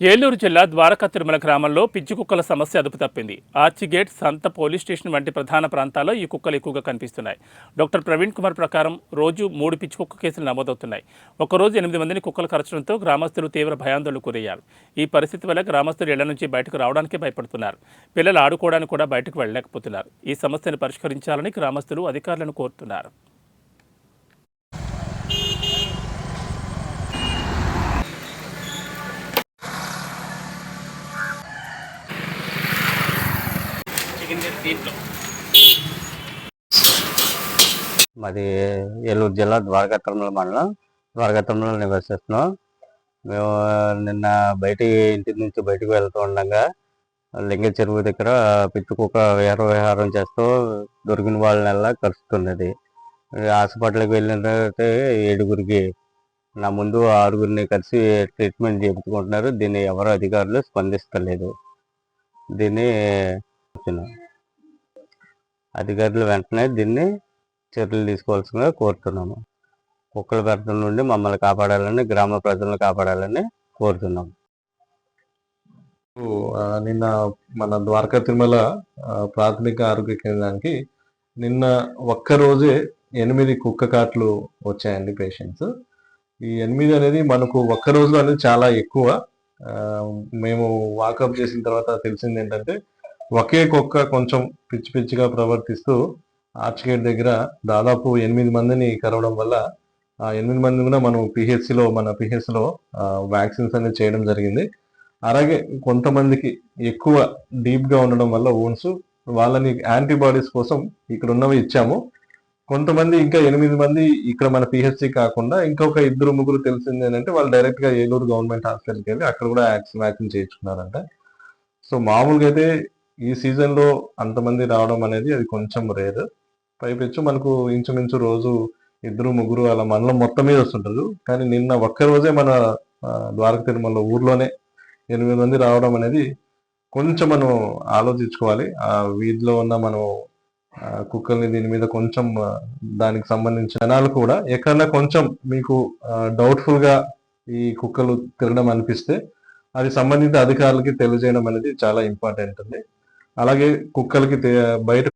ఏలూరు జిల్లా ద్వారకా తిరుమల గ్రామంలో పిచ్చి కుక్కల సమస్య అదుపు తప్పింది. ఆర్చిగేట్, సంత పోలీస్ స్టేషన్ వంటి ప్రధాన ప్రాంతాల్లో ఈ కుక్కలు ఎక్కువగా కనిపిస్తున్నాయి. డాక్టర్ ప్రవీణ్ కుమార్ ప్రకారం రోజు 3 పిచ్చి కుక్క కేసులు నమోదవుతున్నాయి. ఒకరోజు 8 మందిని కుక్కలు కరచడంతో గ్రామస్తులు తీవ్ర భయాందోళనకు గురయ్యారు. ఈ పరిస్థితి వల్ల గ్రామస్తులు ఇళ్ల నుంచి బయటకు రావడానికి భయపడుతున్నారు. పిల్లలు ఆడుకోవడానికి కూడా బయటకు వెళ్ళలేకపోతున్నారు. ఈ సమస్యను పరిష్కరించాలని గ్రామస్తులు అధికారులను కోరుతున్నారు. మాది ఏలూరు జిల్లా ద్వారకా తిరుమల మండలం. ద్వారకా తిరుమల నివసిస్తున్నాం. మేము నిన్న ఇంటి నుంచి బయటకు వెళ్తూ ఉండగా లింగ చెరువు దగ్గర పిచ్చి కుక్క విహారం చేస్తూ దొరికిన వాళ్ళనల్లా కరుస్తున్నది. హాస్పిటల్కి వెళ్ళిన తర్వాత 7గురికి, నా ముందు 6గురిని కలిసి ట్రీట్మెంట్ చేయించుకుంటున్నారు. దీన్ని ఎవరు అధికారులు స్పందిస్తలేదు. దీన్ని అధికారులు వెంటనే దీన్ని చర్యలు తీసుకోవాల్సిందిగా కోరుతున్నాము. కుక్కల బెడద నుండి మమ్మల్ని కాపాడాలని, గ్రామ ప్రజలను కాపాడాలని కోరుతున్నాము. నిన్న మన ద్వారకా తిరుమల ప్రాథమిక ఆరోగ్య కేంద్రానికి నిన్న ఒక్కరోజే 8 కుక్క కాట్లు వచ్చాయండి పేషెంట్స్. ఈ 8 అనేది మనకు ఒక్క రోజులో అనేది చాలా ఎక్కువ. మేము వాకప్ చేసిన తర్వాత తెలిసింది ఏంటంటే, ఒకే కుక్క కొంచెం పిచ్చి పిచ్చిగా ప్రవర్తిస్తూ ఆర్చిగేట్ దగ్గర దాదాపు 8 మందిని కరవడం వల్ల ఆ 8 మంది కూడా మనం మన పిహెచ్సిలో వ్యాక్సిన్స్ అనేది చేయడం జరిగింది. అలాగే కొంతమందికి ఎక్కువ డీప్గా ఉండడం వల్ల ఓన్స్ వాళ్ళని యాంటీబాడీస్ కోసం ఇక్కడ ఉన్నవి ఇచ్చాము. కొంతమంది ఇంకా 8 మంది ఇక్కడ మన పిహెచ్సి కాకుండా ఇంకొక 2-3 తెలిసింది ఏంటంటే, వాళ్ళు డైరెక్ట్గా ఏలూరు గవర్నమెంట్ హాస్పిటల్కి వెళ్ళి అక్కడ కూడా వ్యాక్సిన్ చేయించుకున్నారంట. సో మామూలుగా అయితే ఈ సీజన్లో అంతమంది రావడం అనేది అది కొంచెం రేర్. పైపెచ్చు మనకు ఇంచుమించు రోజు 2-3 అలా మండలం మొత్తం మీద వస్తుంటారు. కానీ నిన్న ఒక్కరోజే మన ద్వారకా తిరుమల ఊర్లోనే 8 మంది రావడం అనేది కొంచెం మనం ఆలోచించుకోవాలి. ఆ వీధిలో ఉన్న మనం కుక్కల్ని దీని మీద కొంచెం దానికి సంబంధించిన జనాలు కూడా ఎక్కడన్నా కొంచెం మీకు డౌట్ఫుల్గా ఈ కుక్కలు తిరగడం అనిపిస్తే అది సంబంధిత అధికారులకి తెలియజేయడం అనేది చాలా ఇంపార్టెంట్ అండి. అలాగే కుక్కలకి బయట